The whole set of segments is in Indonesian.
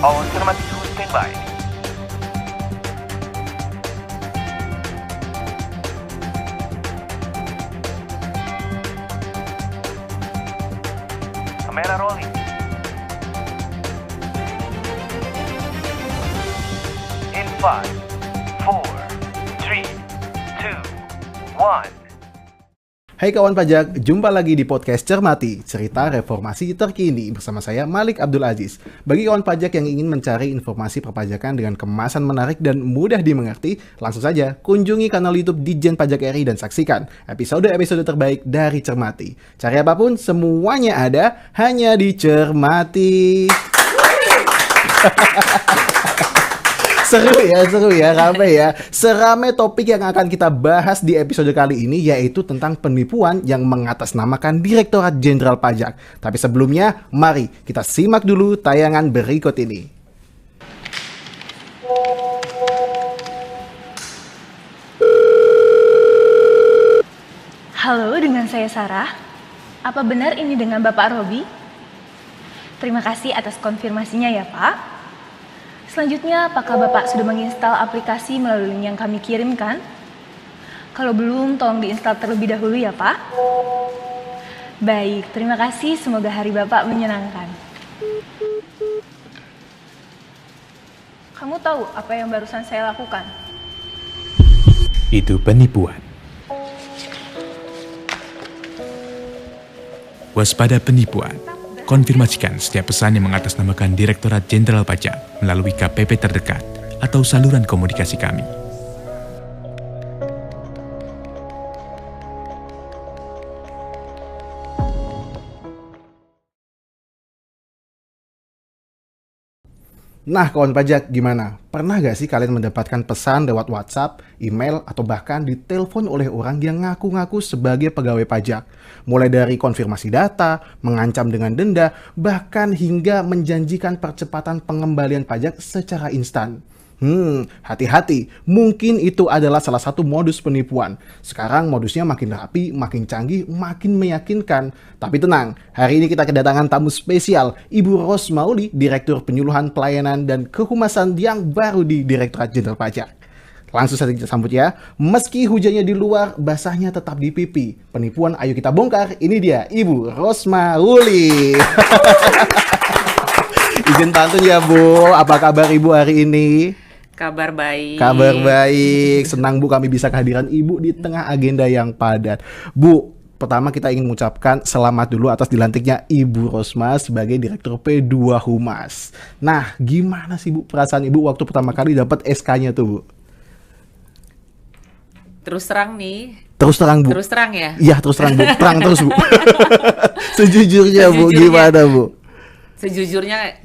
All Cermati Crew standby. Kamera rolling. In 5, 4, 3, 2, 1. Hai kawan pajak, jumpa lagi di podcast Cermati, cerita reformasi terkini bersama saya Malik Abdul Aziz. Bagi kawan pajak yang ingin mencari informasi perpajakan dengan kemasan menarik dan mudah dimengerti, langsung saja kunjungi kanal YouTube Ditjen Pajak RI dan saksikan episode-episode terbaik dari Cermati. Cari apapun, semuanya ada hanya di Cermati. Seru ya, ramai ya. Seramai topik yang akan kita bahas di episode kali ini yaitu tentang penipuan yang mengatasnamakan Direktorat Jenderal Pajak. Tapi sebelumnya, mari kita simak dulu tayangan berikut ini. Halo, dengan saya Sarah. Apa benar ini dengan Bapak Robi? Terima kasih atas konfirmasinya ya Pak. Selanjutnya, apakah Bapak sudah menginstal aplikasi melalui link yang kami kirimkan? Kalau belum, tolong diinstal terlebih dahulu ya Pak. Baik, terima kasih. Semoga hari Bapak menyenangkan. Kamu tahu apa yang barusan saya lakukan? Itu penipuan. Waspada penipuan. Konfirmasikan setiap pesan yang mengatasnamakan Direktorat Jenderal Pajak melalui KPP terdekat atau saluran komunikasi kami. Nah kawan pajak, gimana? Pernah gak sih kalian mendapatkan pesan lewat WhatsApp, email, atau bahkan ditelepon oleh orang yang ngaku-ngaku sebagai pegawai pajak? Mulai dari konfirmasi data, mengancam dengan denda, bahkan hingga menjanjikan percepatan pengembalian pajak secara instan. Hati-hati, mungkin itu adalah salah satu modus penipuan. Sekarang modusnya makin rapi, makin canggih, makin meyakinkan. Tapi tenang, hari ini kita kedatangan tamu spesial, Ibu Rosmauli, Direktur Penyuluhan Pelayanan dan Kehumasan yang baru di Direktorat Jenderal Pajak. Langsung saja kita sambut ya. Meski hujannya di luar, basahnya tetap di pipi. Penipuan ayo kita bongkar. Ini dia, Ibu Rosmauli. Izin pantun ya Bu, apa kabar Ibu hari ini? Kabar baik. Kabar baik. Senang Bu kami bisa kehadiran Ibu di tengah agenda yang padat. Bu, pertama kita ingin mengucapkan selamat dulu atas dilantiknya Ibu Rosma sebagai Direktur P2 Humas. Nah, gimana sih Bu perasaan Ibu waktu pertama kali dapat SK-nya tuh Bu? Terus terang nih. Terus terang Bu. Terus terang ya? Iya, terus terang Bu. Terang terus Bu. Sejujurnya Bu, gimana Bu? Sejujurnya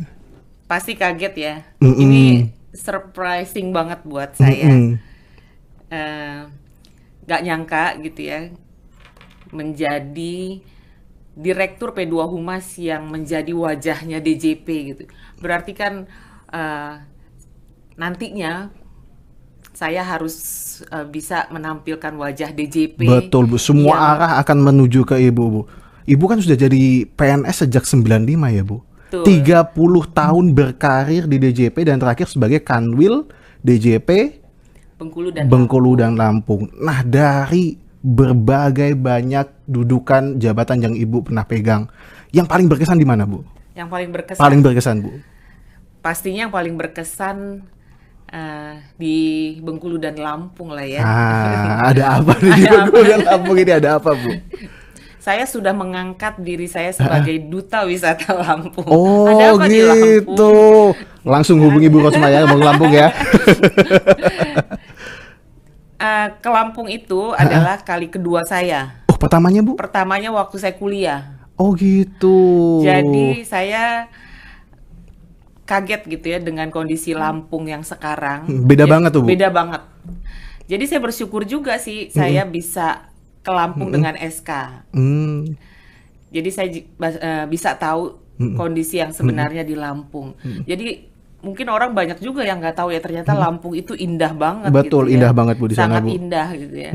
pasti kaget ya. Ini surprising banget buat saya. Gak nyangka gitu ya, menjadi Direktur P2 Humas yang menjadi wajahnya DJP gitu. Berarti kan nantinya saya harus bisa menampilkan wajah DJP. Betul Bu, semua arah akan menuju ke Ibu Bu. Ibu kan sudah jadi PNS sejak 95 ya Bu. 30 tahun berkarir di DJP dan terakhir sebagai Kanwil DJP Bengkulu dan Lampung. Nah, dari berbagai banyak dudukan jabatan yang Ibu pernah pegang, yang paling berkesan di mana Bu? Yang paling berkesan? Paling berkesan Bu. Pastinya yang paling berkesan di Bengkulu dan Lampung lah ya. Ada apa di Bengkulu dan Lampung ini, ada apa Bu? Saya sudah mengangkat diri saya sebagai Duta Wisata Lampung. Oh, ada apa gitu. Di Lampung? Langsung hubungi Bu Rosma ya, mau ke Lampung ya. Ke Lampung itu adalah kali kedua saya. Oh, pertamanya Bu? Pertamanya waktu saya kuliah. Oh gitu. Jadi saya kaget gitu ya dengan kondisi Lampung yang sekarang. Beda banget tuh Bu. Beda banget. Jadi saya bersyukur juga sih saya bisa ke Lampung dengan SK. Jadi saya bisa tahu kondisi yang sebenarnya di Lampung. Jadi mungkin orang banyak juga yang nggak tahu ya, ternyata Lampung itu indah banget. Betul, gitu indah ya. banget Bu di sana Bu. Sangat indah gitu ya.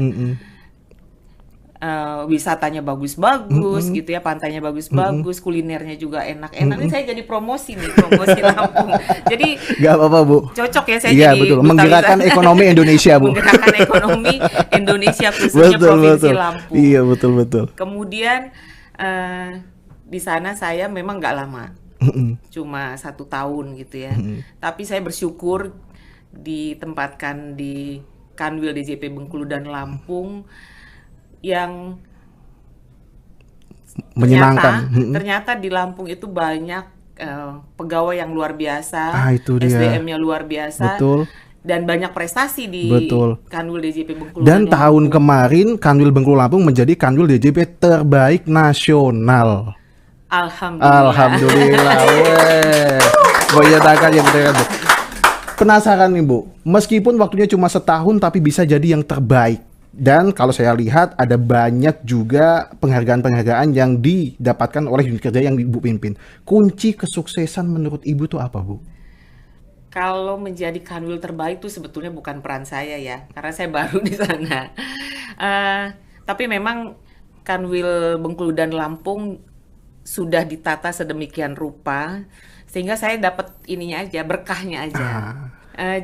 wisatanya bagus-bagus gitu ya, pantainya bagus-bagus, kulinernya juga enak-enak. Ini saya jadi promosi Lampung. Jadi Gak apa-apa, Bu. cocok ya saya Iya, jadi betul. duta Menggerakkan wisata. ekonomi Indonesia, Bu. Menggerakkan ekonomi Indonesia khususnya Betul, Provinsi betul. Lampung. Iya, betul. Kemudian di sana saya memang nggak lama, cuma 1 tahun gitu ya. Tapi saya bersyukur ditempatkan di Kanwil DJP Bengkulu dan Lampung yang Menyenangkan. ternyata di Lampung itu banyak pegawai yang luar biasa, Itu dia. SDM-nya luar biasa, Betul. dan banyak prestasi di Betul. Kanwil DJP Bengkulu Dan tahun Lampung. kemarin Kanwil Bengkulu Lampung menjadi Kanwil DJP terbaik nasional. Alhamdulillah. Weh. Menyatakan yang betul. Penasaran nih, Bu. Meskipun waktunya cuma setahun tapi bisa jadi yang terbaik. Dan kalau saya lihat ada banyak juga penghargaan-penghargaan yang didapatkan oleh unit kerja yang Ibu pimpin. Kunci kesuksesan menurut Ibu tuh apa, Bu? Kalau menjadi kanwil terbaik itu sebetulnya bukan peran saya ya, karena saya baru di sana. Tapi memang Kanwil Bengkulu dan Lampung sudah ditata sedemikian rupa sehingga saya dapat ininya aja, berkahnya aja.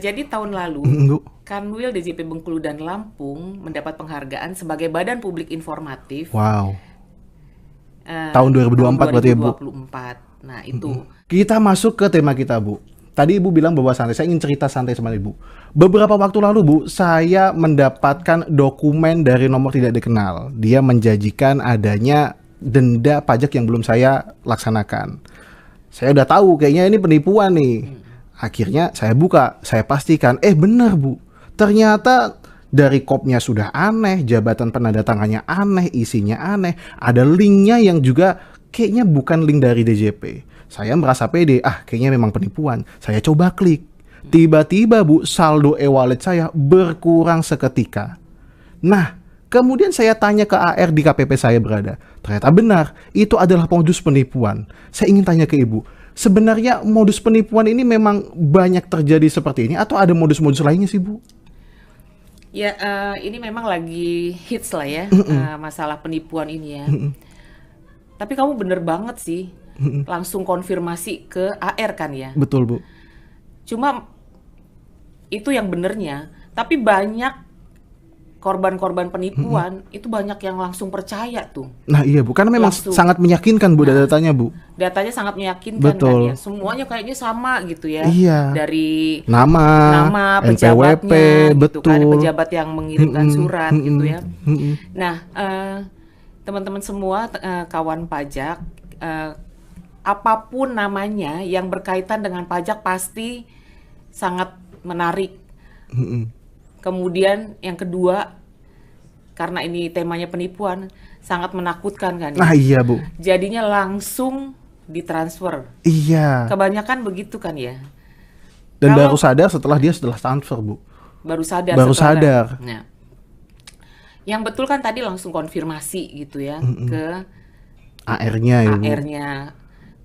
Jadi tahun lalu Bu. Kanwil DJP Bengkulu dan Lampung mendapat penghargaan sebagai Badan Publik Informatif. Wow. Tahun 2024 berarti ya, Bu? 2024. Nah, itu. Kita masuk ke tema kita, Bu. Tadi Ibu bilang bahwa santai. Saya ingin cerita santai sama Ibu. Beberapa waktu lalu, Bu, saya mendapatkan dokumen dari nomor tidak dikenal. Dia menjanjikan adanya denda pajak yang belum saya laksanakan. Saya udah tahu kayaknya ini penipuan nih. Akhirnya saya buka, saya pastikan, bener, Bu. Ternyata dari kopnya sudah aneh, jabatan penandatangannya aneh, isinya aneh, ada linknya yang juga kayaknya bukan link dari DJP. Saya merasa pede, kayaknya memang penipuan. Saya coba klik. Tiba-tiba, Bu, saldo e-wallet saya berkurang seketika. Nah, kemudian saya tanya ke AR di KPP saya berada. Ternyata benar, itu adalah modus penipuan. Saya ingin tanya ke Ibu, sebenarnya modus penipuan ini memang banyak terjadi seperti ini atau ada modus-modus lainnya sih, Bu? Ya, ini memang lagi hits lah ya, masalah penipuan ini ya. Tapi kamu bener banget sih, langsung konfirmasi ke AR kan ya. Betul, Bu. Cuma itu yang benernya, tapi banyak korban-korban penipuan itu banyak yang langsung percaya tuh. Nah iya, Bu, karena memang Langsung. sangat meyakinkan, Bu, datanya, Bu. Datanya sangat meyakinkan Betul. kan ya. Semuanya kayaknya sama gitu ya. Iya. Dari Nama, pejabatnya NPWP, gitu betul. kan, pejabat yang mengirimkan surat gitu ya. Nah, teman-teman semua, kawan pajak, apapun namanya yang berkaitan dengan pajak pasti sangat menarik. Kemudian yang kedua, karena ini temanya penipuan, sangat menakutkan kan. Nah iya, Bu. Jadinya langsung ditransfer. Iya. Kebanyakan begitu kan ya. Dan Kalau- baru sadar setelah dia transfer, Bu. Baru sadar. Baru setelah- sadar. Nah, yang betul kan tadi langsung konfirmasi gitu ya ke AR-nya ya, Bu. AR-nya.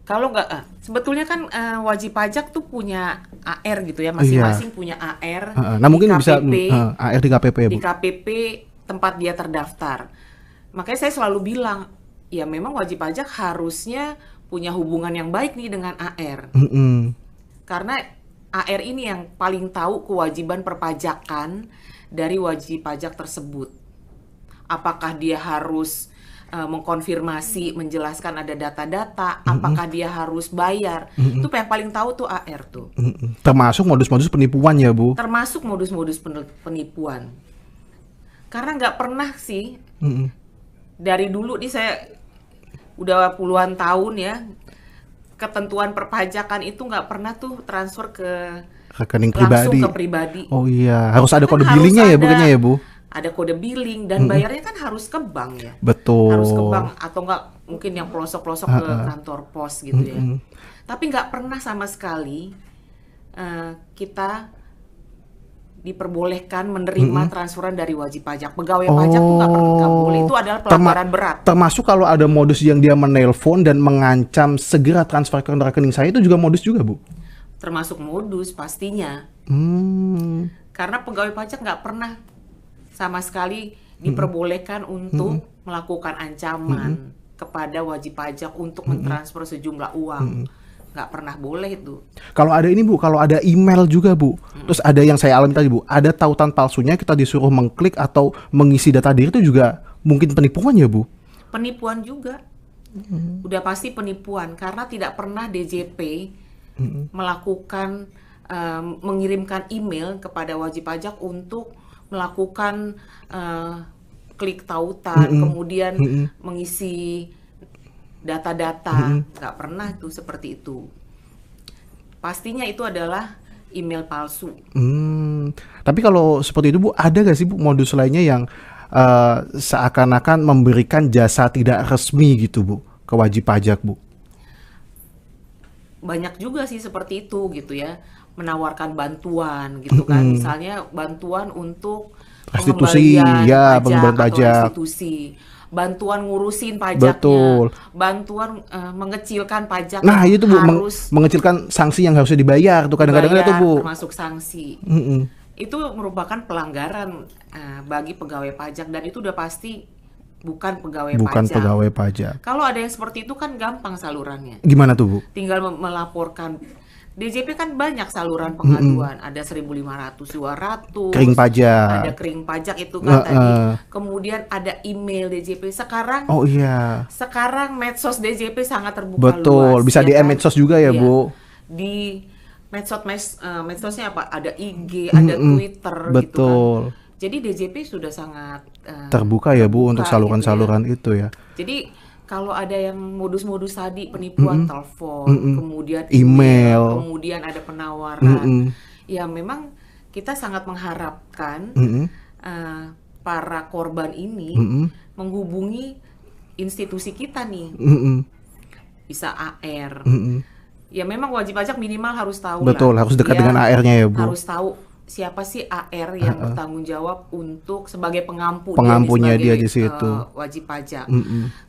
Kalau nggak, sebetulnya kan wajib pajak tuh punya AR gitu ya, masing-masing punya AR. Nah mungkin di bisa KPP, AR di KPP ya, Bu. di KPP tempat dia terdaftar. Makanya saya selalu bilang, ya memang wajib pajak harusnya punya hubungan yang baik nih dengan AR. Karena AR ini yang paling tahu kewajiban perpajakan dari wajib pajak tersebut. Apakah dia harus mengkonfirmasi, menjelaskan ada data-data, apakah dia harus bayar. Itu yang paling tahu tuh AR tuh. Termasuk modus-modus penipuan ya, Bu. Termasuk modus-modus penipuan. Karena nggak pernah sih, dari dulu nih saya udah puluhan tahun ya, ketentuan perpajakan itu nggak pernah tuh transfer ke Rekening langsung pribadi. ke pribadi. Oh iya, harus ada Kan kode harus billingnya ya, ada- bukannya ya, Bu? Ada kode billing dan bayarnya kan harus ke bank ya. Betul. Harus ke bank atau enggak mungkin yang pelosok-pelosok ke kantor pos gitu ya. Tapi nggak pernah sama sekali kita diperbolehkan menerima transferan dari wajib pajak. Pegawai pajak tuh nggak boleh. Itu adalah pelanggaran berat. Termasuk kalau ada modus yang dia menelpon dan mengancam segera transfer ke rekening saya, itu juga modus juga, Bu? Termasuk modus pastinya. Karena pegawai pajak nggak pernah sama sekali diperbolehkan untuk melakukan ancaman kepada wajib pajak untuk mentransfer sejumlah uang. Nggak pernah boleh itu. Kalau ada ini Bu, kalau ada email juga Bu, terus ada yang saya alami tadi Bu, ada tautan palsunya, kita disuruh mengklik atau mengisi data diri, itu juga mungkin penipuan ya Bu? Penipuan juga. Udah pasti penipuan karena tidak pernah DJP melakukan mengirimkan email kepada wajib pajak untuk melakukan klik tautan, kemudian mengisi data-data. Nggak pernah tuh seperti itu. Pastinya itu adalah email palsu. Tapi kalau seperti itu Bu, ada nggak sih Bu modus lainnya yang seakan-akan memberikan jasa tidak resmi gitu Bu ke wajib pajak Bu? Banyak juga sih seperti itu gitu ya, menawarkan bantuan gitu kan, misalnya bantuan untuk restitusi, ya, pengembalian pajak, restitusi, bantuan ngurusin pajaknya, betul, bantuan mengecilkan pajak. Nah itu Bu, harus mengecilkan sanksi yang harusnya dibayar tuh kadang-kadang itu Bu. Termasuk sanksi. Itu merupakan pelanggaran bagi pegawai pajak dan itu udah pasti bukan pegawai pajak. Kalau ada yang seperti itu kan gampang salurannya. Gimana tuh Bu? Tinggal melaporkan. DJP kan banyak saluran pengaduan, ada 1.500, 200. Kering pajak. Ada kering pajak itu kan tadi. Kemudian ada email DJP. Sekarang sekarang medsos DJP sangat terbuka luas. Betul, bisa ya DM medsos juga ya Bu. Di medsosnya apa? Ada IG, ada Twitter betul. gitu kan. Jadi DJP sudah sangat terbuka ya Bu untuk saluran-saluran itu ya. Jadi kalau ada yang modus-modus tadi, penipuan telepon, kemudian email, kemudian ada penawaran, ya memang kita sangat mengharapkan para korban ini menghubungi institusi kita nih, bisa AR. Ya memang wajib pajak minimal harus tahu. Betul, harus dekat dengan AR-nya ya Bu. Harus tahu siapa sih AR yang bertanggung jawab untuk sebagai pengampunya dia di situ, wajib pajak.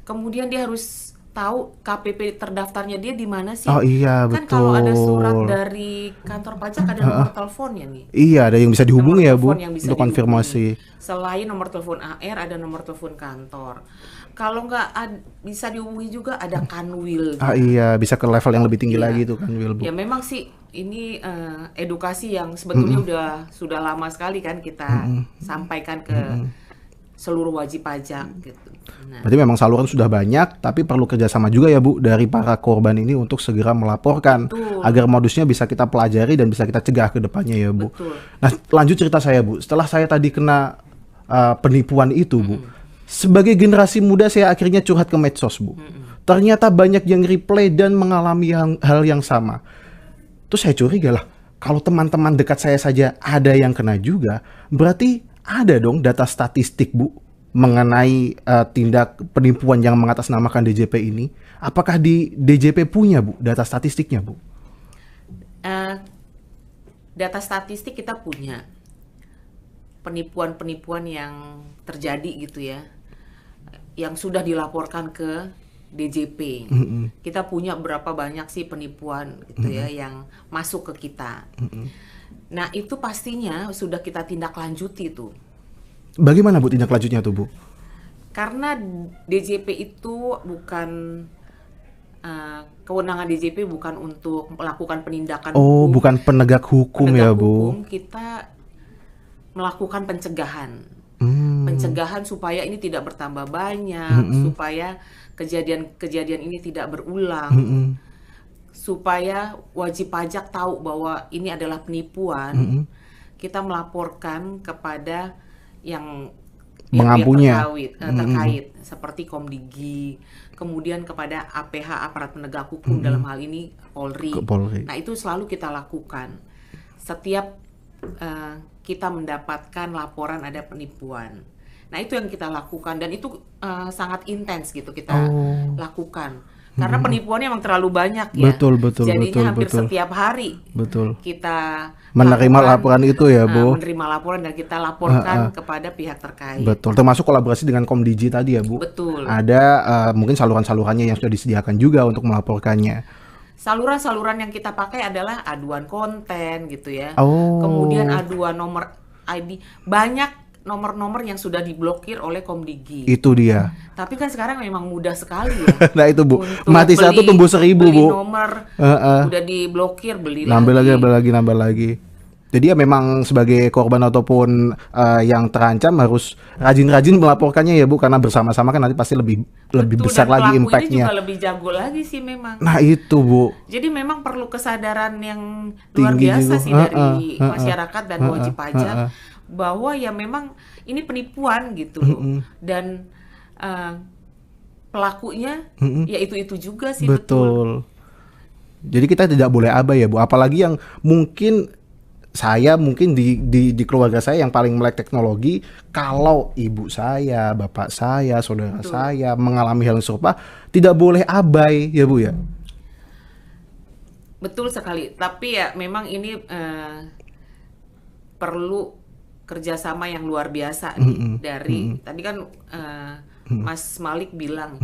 Kemudian dia harus tahu KPP terdaftarnya dia di mana sih. Oh iya, kan betul. kalau ada surat dari kantor pajak ada nomor teleponnya nih. Iya, ada yang bisa dihubungi ya Bu untuk konfirmasi. Selain nomor telepon AR ada nomor telepon kantor. Kalau nggak bisa dihubungi juga ada Kanwil. Iya, bisa ke level yang lebih tinggi lagi tuh Kanwil Bu. Ya memang sih ini edukasi yang sebetulnya sudah lama sekali kan kita sampaikan ke seluruh wajib pajak gitu. Nah. Berarti memang saluran sudah banyak, tapi perlu kerjasama juga ya Bu dari para korban ini untuk segera melaporkan. Betul. Agar modusnya bisa kita pelajari dan bisa kita cegah ke depannya ya Bu. Betul. Nah lanjut cerita saya Bu, setelah saya tadi kena penipuan itu Bu, sebagai generasi muda saya akhirnya curhat ke medsos Bu. Ternyata banyak yang reply dan mengalami hal yang sama. Terus saya curiga lah, kalau teman-teman dekat saya saja ada yang kena juga, berarti ada dong data statistik Bu mengenai tindak penipuan yang mengatasnamakan DJP ini. Apakah di DJP punya Bu data statistiknya Bu? Data statistik kita punya. Penipuan-penipuan yang terjadi gitu ya, yang sudah dilaporkan ke DJP. Kita punya berapa banyak sih penipuan gitu ya yang masuk ke kita. Nah itu pastinya sudah kita tindak lanjuti tuh. Bagaimana Bu tindak lanjutnya tuh Bu? Karena DJP itu bukan kewenangan DJP bukan untuk melakukan penindakan hukum. Bukan penegak hukum ya Bu. Hukum, kita melakukan pencegahan. Pencegahan supaya ini tidak bertambah banyak, supaya kejadian-kejadian ini tidak berulang, supaya wajib pajak tahu bahwa ini adalah penipuan. Kita melaporkan kepada yang mengampunya terkait seperti Komdigi, kemudian kepada APH aparat penegak hukum dalam hal ini Polri. Nah itu selalu kita lakukan setiap kita mendapatkan laporan ada penipuan. Nah itu yang kita lakukan dan itu sangat intens gitu kita lakukan karena penipuannya memang terlalu banyak ya. Betul. Jadinya hampir setiap hari kita menerima laporan itu ya Bu. Menerima laporan dan kita laporkan kepada pihak terkait. Betul. Termasuk kolaborasi dengan Komdigi tadi ya Bu. Betul. Ada mungkin saluran-salurannya yang sudah disediakan juga untuk melaporkannya. Saluran-saluran yang kita pakai adalah aduan konten gitu ya. Kemudian aduan nomor ID. Banyak nomor-nomor yang sudah diblokir oleh Komdigi. Itu dia. Tapi kan sekarang memang mudah sekali ya. Nah itu Bu, Untuk mati satu tumbuh 1000 beli Bu. nomor udah diblokir, beli Nambah lagi. Jadi ya memang sebagai korban ataupun yang terancam harus rajin-rajin melaporkannya ya Bu, karena bersama-sama kan nanti pasti lebih Betul, besar dan lagi pelaku impact-nya. ini juga lebih jago lagi sih memang. Nah itu Bu. Jadi memang perlu kesadaran yang luar Tinggi biasa juga. sih dari masyarakat dan wajib pajak bahwa ya memang ini penipuan gitu loh. Dan pelakunya ya itu juga sih. Betul. Jadi kita tidak boleh abai ya Bu, apalagi yang mungkin di keluarga saya yang paling melek teknologi, kalau ibu saya, bapak saya, saudara saya mengalami hal yang serupa, tidak boleh abai ya Bu ya. Betul sekali. Tapi ya memang ini perlu kerjasama yang luar biasa nih dari tadi kan Mas Malik bilang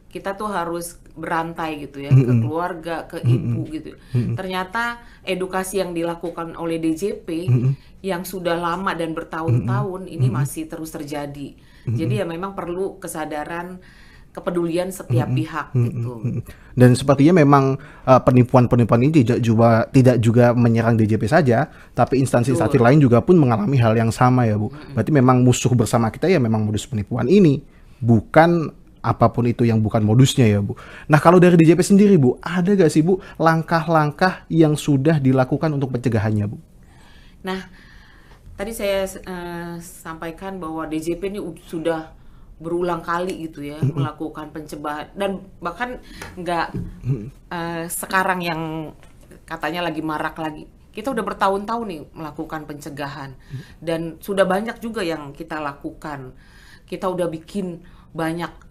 kita tuh harus berantai gitu ya ke keluarga, ke ibu gitu. Ternyata edukasi yang dilakukan oleh DJP yang sudah lama dan bertahun-tahun ini masih terus terjadi. Jadi ya memang perlu kesadaran, kepedulian setiap pihak gitu. Dan sepertinya memang penipuan-penipuan ini tidak juga menyerang DJP saja, tapi instansi-instansi lain juga pun mengalami hal yang sama ya Bu. Berarti memang musuh bersama kita ya memang modus penipuan ini, bukan apapun itu yang bukan modusnya ya Bu. Nah kalau dari DJP sendiri Bu, ada gak sih Bu langkah-langkah yang sudah dilakukan untuk pencegahannya Bu? Nah tadi saya sampaikan bahwa DJP ini sudah berulang kali gitu ya melakukan pencegahan, dan bahkan nggak sekarang yang katanya lagi marak lagi. Kita udah bertahun-tahun nih melakukan pencegahan dan sudah banyak juga yang kita lakukan. Kita udah bikin banyak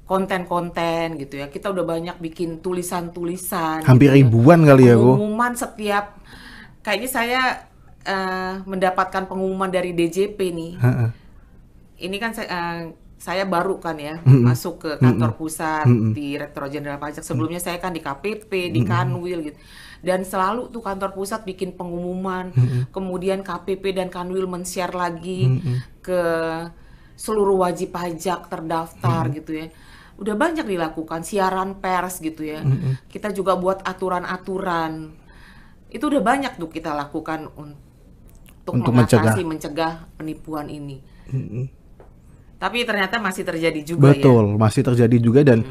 konten-konten gitu ya. Kita udah banyak bikin tulisan-tulisan. Hampir gitu ribuan kali ya Bu. Pengumuman setiap, kayaknya saya mendapatkan pengumuman dari DJP nih. Ini kan saya baru kan ya masuk ke kantor pusat di Direktorat Jenderal Pajak. Sebelumnya saya kan di KPP, di Kanwil gitu. Dan selalu tuh kantor pusat bikin pengumuman, kemudian KPP dan Kanwil men-share lagi ke seluruh wajib pajak terdaftar gitu ya. Udah banyak dilakukan, siaran pers gitu ya. Kita juga buat aturan-aturan. Itu udah banyak tuh kita lakukan untuk mencegah penipuan ini. Tapi ternyata masih terjadi juga. Betul, masih terjadi juga, dan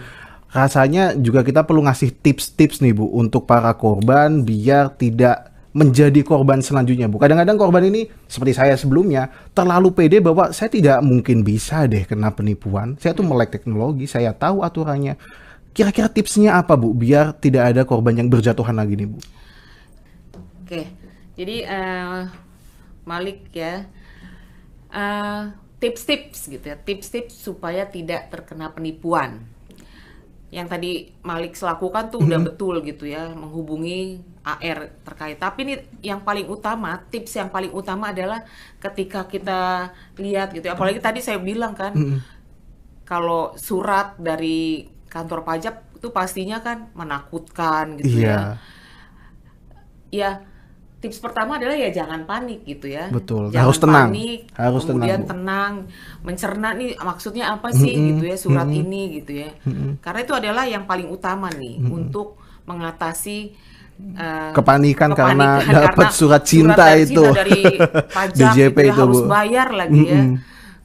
rasanya juga kita perlu ngasih tips-tips nih Bu untuk para korban biar tidak menjadi korban selanjutnya Bu. Kadang-kadang korban ini seperti saya sebelumnya terlalu pede bahwa saya tidak mungkin bisa deh kena penipuan. Saya tuh melek teknologi, saya tahu aturannya. Kira-kira tipsnya apa Bu biar tidak ada korban yang berjatuhan lagi nih Bu? Oke, jadi Malik ya, tips-tips gitu ya, tips-tips supaya tidak terkena penipuan. Yang tadi Malik lakukan tuh udah betul gitu ya, menghubungi AR terkait. Tapi ini yang paling utama, tips yang paling utama adalah ketika kita lihat gitu ya, apalagi tadi saya bilang kan, kalau surat dari kantor pajak itu pastinya kan menakutkan gitu ya. Ya, tips pertama adalah ya jangan panik gitu ya. Betul. Jangan harus tenang. Panik, harus kemudian tenang, mencerna nih maksudnya apa sih gitu ya surat ini gitu ya. Karena itu adalah yang paling utama nih untuk mengatasi kepanikan karena dapat surat cinta itu dari pajak DJP gitu ya, itu harus Bu. bayar lagi ya.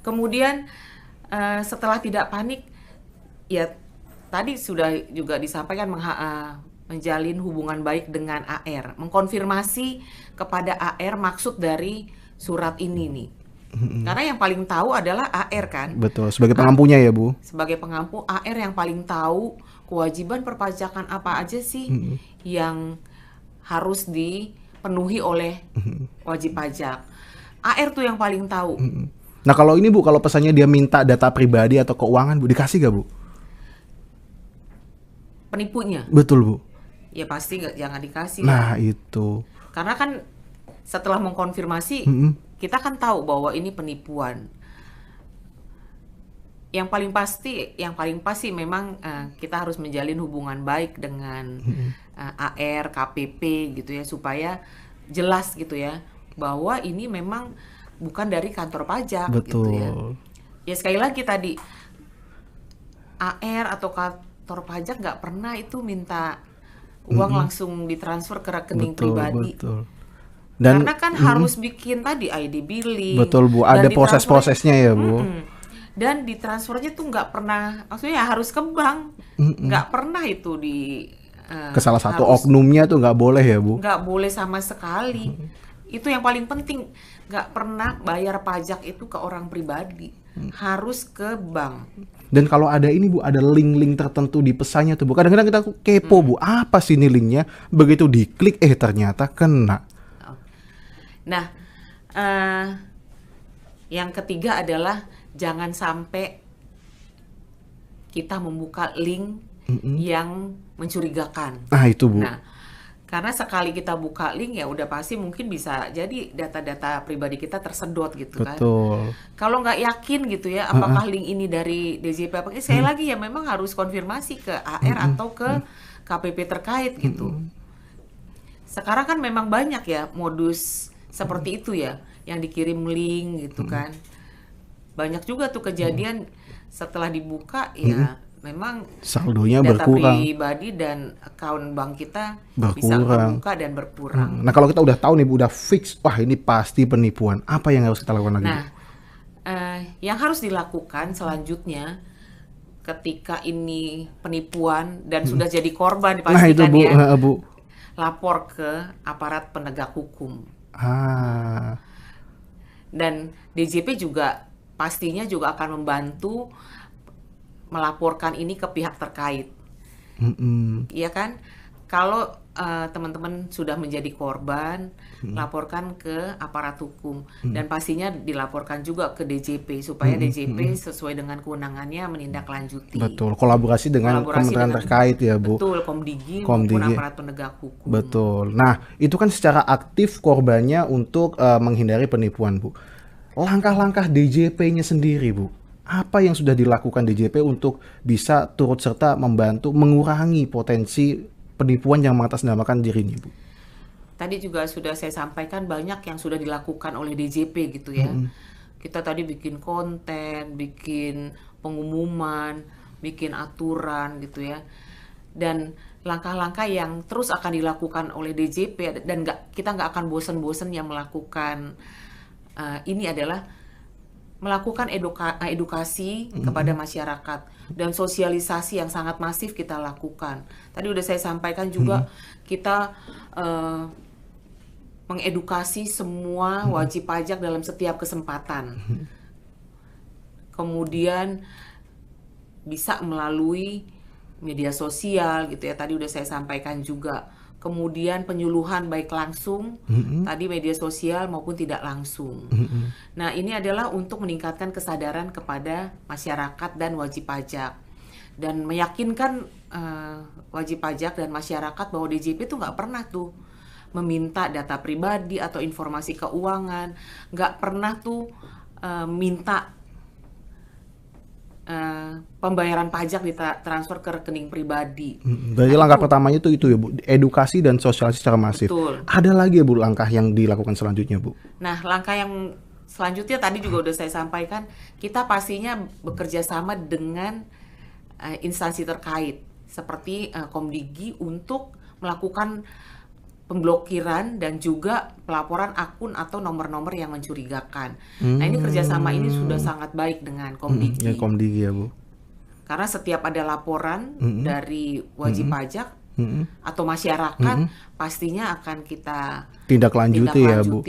Kemudian setelah tidak panik ya tadi sudah juga disampaikan menjalin hubungan baik dengan AR, mengkonfirmasi kepada AR maksud dari surat ini nih. Karena yang paling tahu adalah AR kan. Betul, sebagai pengampunya ya Bu. Sebagai pengampu, AR yang paling tahu kewajiban perpajakan apa aja sih yang harus dipenuhi oleh wajib pajak. AR tuh yang paling tahu. Nah kalau ini Bu, kalau pesannya dia minta data pribadi atau keuangan Bu, dikasih gak Bu? Penipunya? Betul Bu. Ya pasti jangan dikasih. Nah itu. Karena kan setelah mengkonfirmasi, kita kan tahu bahwa ini penipuan. Yang paling pasti memang kita harus menjalin hubungan baik dengan AR, KPP gitu ya, supaya jelas gitu ya bahwa ini memang bukan dari kantor pajak gitu ya. Betul. Ya sekali lagi tadi, AR atau kantor pajak nggak pernah itu minta uang langsung ditransfer ke rekening pribadi. Betul. Dan karena kan harus bikin tadi ID billing. betul Bu, dan ada proses-prosesnya ya Bu. Dan ditransfernya tuh nggak pernah, maksudnya harus ke bank, nggak pernah itu di Ke salah satu oknumnya tuh nggak boleh ya Bu. nggak boleh sama sekali. Itu yang paling penting, nggak pernah bayar pajak itu ke orang pribadi, harus ke bank. Dan kalau ada ini Bu, ada link-link tertentu di pesannya tuh Bu. Kadang-kadang kita kepo Bu, apa sih ini linknya? Begitu diklik, ternyata kena. Nah, yang ketiga adalah jangan sampai kita membuka link yang mencurigakan. Nah itu Bu. Nah, karena sekali kita buka link ya udah pasti mungkin bisa jadi data-data pribadi kita tersedot gitu kan. Betul. Kalau nggak yakin gitu ya, apakah link ini dari DJP apa? Sekali lagi ya memang harus konfirmasi ke AR atau ke KPP terkait gitu. Sekarang kan memang banyak ya modus seperti itu ya, yang dikirim link gitu kan. Banyak juga tuh kejadian setelah dibuka ya memang saldonya data berkurang. pribadi dan account bank kita Berkurang. bisa terbuka dan berkurang. Nah kalau kita udah tahu nih Bu, udah fix, wah ini pasti penipuan. Apa yang harus kita lakukan lagi? Nah, yang harus dilakukan selanjutnya ketika ini penipuan dan sudah jadi korban Nah itu dipastikan Bu, ya, Bu. lapor ke aparat penegak hukum. Dan DJP juga pastinya juga akan membantu melaporkan ini ke pihak terkait. Iya kan? Kalau teman-teman sudah menjadi korban, laporkan ke aparat hukum dan pastinya dilaporkan juga ke DJP supaya DJP sesuai dengan kewenangannya menindaklanjuti. Betul, kolaborasi dengan kementerian terkait ya Bu. Betul, Komdigi maupun aparat penegak hukum. Betul. Nah, itu kan secara aktif korbannya untuk menghindari penipuan Bu. Langkah-langkah DJP-nya sendiri Bu, apa yang sudah dilakukan DJP untuk bisa turut serta membantu mengurangi potensi penipuan yang mengatasnamakan dirinya Bu? Tadi juga sudah saya sampaikan banyak yang sudah dilakukan oleh DJP gitu ya. Kita tadi bikin konten, bikin pengumuman, bikin aturan gitu ya. Dan langkah-langkah yang terus akan dilakukan oleh DJP dan kita nggak akan bosan-bosan yang melakukan ini adalah melakukan edukasi kepada masyarakat dan sosialisasi yang sangat masif kita lakukan. Tadi udah saya sampaikan juga kita mengedukasi semua wajib pajak dalam setiap kesempatan. Kemudian bisa melalui media sosial gitu ya. Tadi udah saya sampaikan juga. Kemudian penyuluhan baik langsung, tadi media sosial maupun tidak langsung. Nah ini adalah untuk meningkatkan kesadaran kepada masyarakat dan wajib pajak. Dan meyakinkan wajib pajak dan masyarakat bahwa DJP itu nggak pernah tuh meminta data pribadi atau informasi keuangan. Nggak pernah tuh minta pembayaran pajak ditransfer ke rekening pribadi. Berarti langkah pertamanya itu ya Bu, edukasi dan sosialisasi secara masif. Betul. Ada lagi ya Bu langkah yang dilakukan selanjutnya Bu? Nah langkah yang selanjutnya tadi juga udah saya sampaikan, kita pastinya bekerja sama dengan instansi terkait seperti Komdigi untuk melakukan pemblokiran dan juga pelaporan akun atau nomor-nomor yang mencurigakan. Nah ini kerjasama ini sudah sangat baik dengan Komdigi. Komdigi ya Bu. Karena setiap ada laporan dari wajib pajak atau masyarakat, pastinya akan kita tindak lanjuti ya Bu.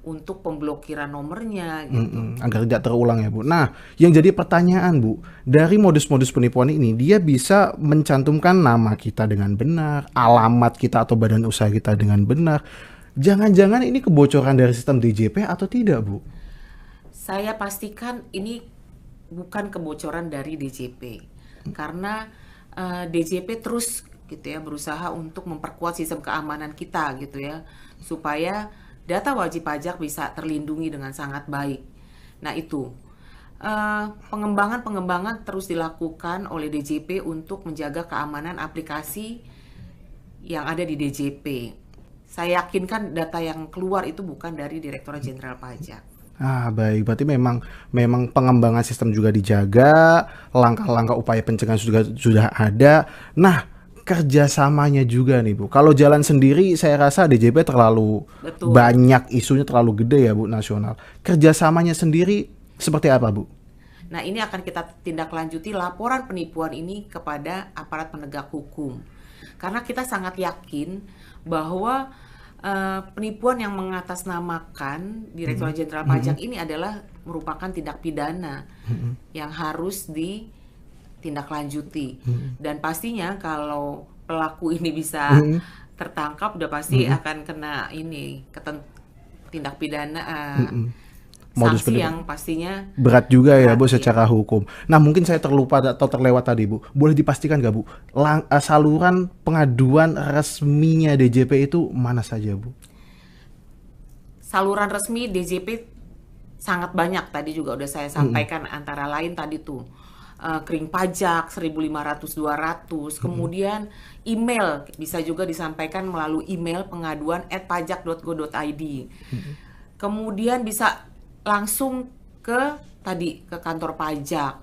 Untuk pemblokiran nomornya gitu. Agar tidak terulang ya Bu. Nah, yang jadi pertanyaan Bu, dari modus-modus penipuan ini dia bisa mencantumkan nama kita dengan benar, alamat kita atau badan usaha kita dengan benar. Jangan-jangan ini kebocoran dari sistem DJP atau tidak Bu? Saya pastikan ini bukan kebocoran dari DJP. Karena DJP terus gitu ya berusaha untuk memperkuat sistem keamanan kita gitu ya, supaya data wajib pajak bisa terlindungi dengan sangat baik. Nah itu, pengembangan terus dilakukan oleh DJP untuk menjaga keamanan aplikasi yang ada di DJP. saya yakinkan data yang keluar itu bukan dari Direktorat Jenderal Pajak. Baik. Berarti memang pengembangan sistem juga dijaga, langkah-langkah upaya pencegahan juga sudah ada. Nah, kerjasamanya juga nih Bu. Kalau jalan sendiri, saya rasa DJP terlalu banyak isunya, terlalu gede ya Bu, nasional. Kerjasamanya sendiri seperti apa Bu? Nah, ini akan kita tindak lanjuti laporan penipuan ini kepada aparat penegak hukum. Karena kita sangat yakin bahwa penipuan yang mengatasnamakan Direktorat Jenderal Pajak ini adalah merupakan tindak pidana yang harus ditindaklanjuti. Dan pastinya kalau pelaku ini bisa tertangkap, udah pasti akan kena tindak pidana sanksi yang pastinya berat juga ya Bu secara hukum. Nah, mungkin saya terlupa atau terlewat tadi Bu. Boleh dipastikan nggak Bu, saluran pengaduan resminya DJP itu mana saja Bu? Saluran resmi DJP sangat banyak, tadi juga udah saya sampaikan, antara lain tadi tuh kering pajak 1.500-200, kemudian email bisa juga disampaikan melalui email pengaduan@pajak.go.id. Kemudian bisa langsung ke kantor pajak.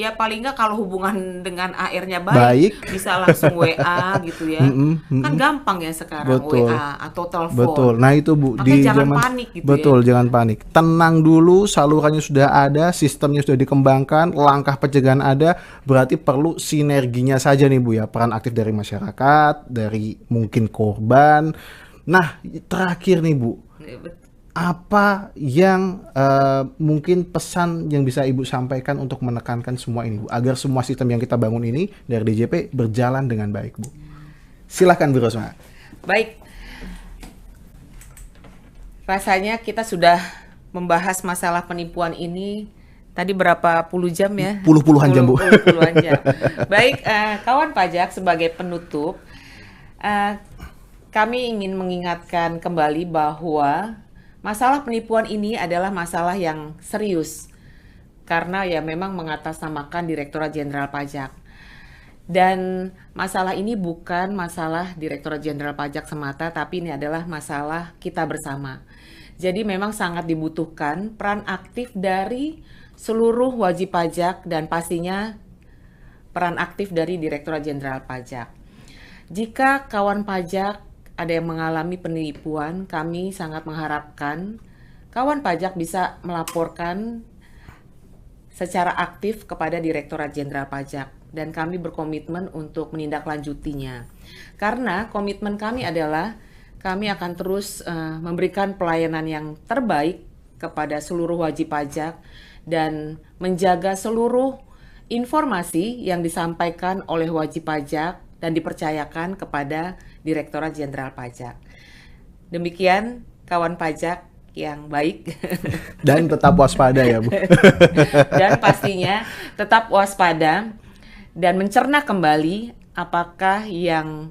Ya paling nggak kalau hubungan dengan AR-nya baik, bisa langsung WA gitu ya. Kan gampang ya sekarang. Betul. WA atau telepon. Betul. Nah itu Bu, jangan panik gitu. Betul, jangan panik. Tenang dulu, salurannya sudah ada, sistemnya sudah dikembangkan, langkah pencegahan ada, berarti perlu sinerginya saja nih Bu ya, peran aktif dari masyarakat, dari mungkin korban. Nah, terakhir nih Bu, apa yang mungkin pesan yang bisa Ibu sampaikan untuk menekankan semua ini Bu, agar semua sistem yang kita bangun ini dari DJP berjalan dengan baik Bu? Silakan Bu Rosma. Baik, rasanya kita sudah membahas masalah penipuan ini tadi berapa puluh jam ya? Puluhan jam Bu. Puluhan jam. Baik, kawan pajak, sebagai penutup, kami ingin mengingatkan kembali bahwa masalah penipuan ini adalah masalah yang serius karena ya memang mengatasnamakan Direktorat Jenderal Pajak. Dan masalah ini bukan masalah Direktorat Jenderal Pajak semata, tapi ini adalah masalah kita bersama. Jadi memang sangat dibutuhkan peran aktif dari seluruh wajib pajak dan pastinya peran aktif dari Direktorat Jenderal Pajak. Jika kawan pajak ada yang mengalami penipuan, kami sangat mengharapkan kawan pajak bisa melaporkan secara aktif kepada Direktorat Jenderal Pajak dan kami berkomitmen untuk menindaklanjutinya. Karena komitmen kami adalah kami akan terus memberikan pelayanan yang terbaik kepada seluruh wajib pajak dan menjaga seluruh informasi yang disampaikan oleh wajib pajak dan dipercayakan kepada Direktorat Jenderal Pajak. Demikian kawan pajak yang baik. Dan tetap waspada ya Bu. Dan pastinya tetap waspada dan mencerna kembali apakah yang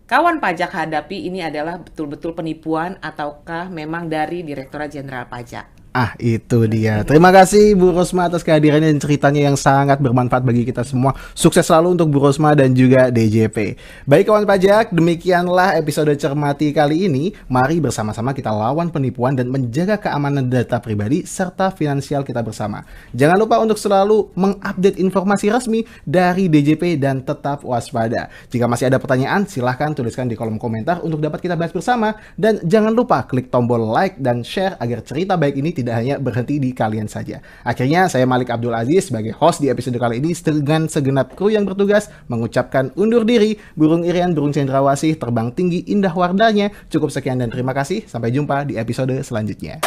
kawan pajak hadapi ini adalah betul-betul penipuan ataukah memang dari Direktorat Jenderal Pajak. Itu dia. Terima kasih Bu Rosma atas kehadirannya dan ceritanya yang sangat bermanfaat bagi kita semua. Sukses selalu untuk Bu Rosma dan juga DJP. Baik kawan pajak, demikianlah episode Cermati kali ini. Mari bersama-sama kita lawan penipuan dan menjaga keamanan data pribadi serta finansial kita bersama. Jangan lupa untuk selalu mengupdate informasi resmi dari DJP dan tetap waspada. Jika masih ada pertanyaan, silahkan tuliskan di kolom komentar untuk dapat kita bahas bersama. Dan jangan lupa klik tombol like dan share agar cerita baik ini tidak hanya berhenti di kalian saja. Akhirnya saya Malik Abdul Aziz sebagai host di episode kali ini dengan segenap kru yang bertugas mengucapkan undur diri. Burung Irian, burung cendrawasih, terbang tinggi indah wardanya. Cukup sekian dan terima kasih. Sampai jumpa di episode selanjutnya.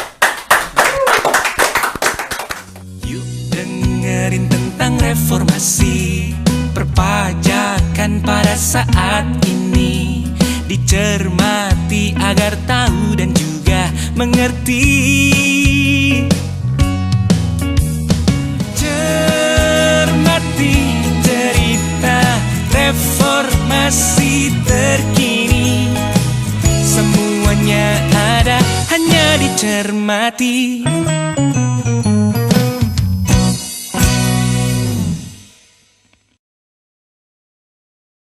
Yuk dengerin tentang reformasi perpajakan pada saat ini, dicermati agar tahu dan juga mengerti. Cermati cerita reformasi terkini, semuanya ada hanya dicermati.